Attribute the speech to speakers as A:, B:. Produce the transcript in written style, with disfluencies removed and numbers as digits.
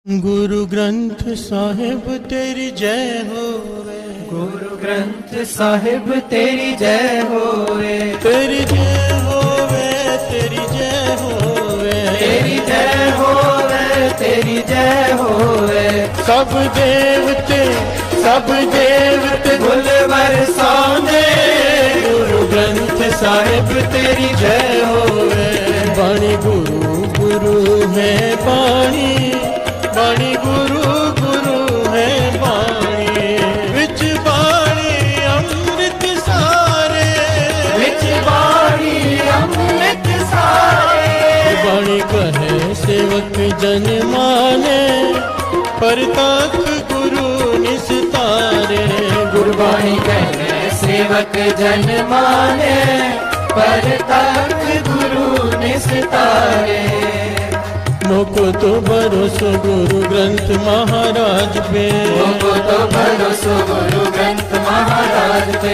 A: गुरु ग्रंथ साहिब तेरी जय होवे।
B: गुरु ग्रंथ साहिब तेरी जय होवे।
A: तेरी जय होवे, तेरी जय होवे,
B: तेरी जय होवे, तेरी जय होवे।
A: सब देवते
B: गुल बरसाने।
A: गुरु ग्रंथ साहिब तेरी जय होवे। बाणी गुरु गुरु है बाणी, बाणी गुरु गुरु है बाणी। विच बाणी अमृत सारे,
B: विच बाणी अमृत सारे।
A: बाणी कहे सेवक जन माने, परताख गुरु निस्तारे।
B: गुरबाणी कहे सेवक जन माने, परताख गुरु निस्तारे।
A: मोको तो भरोसो गुरु ग्रंथ महाराज पे,
B: मोको तो भरोसो गुरु ग्रंथ महाराज पे।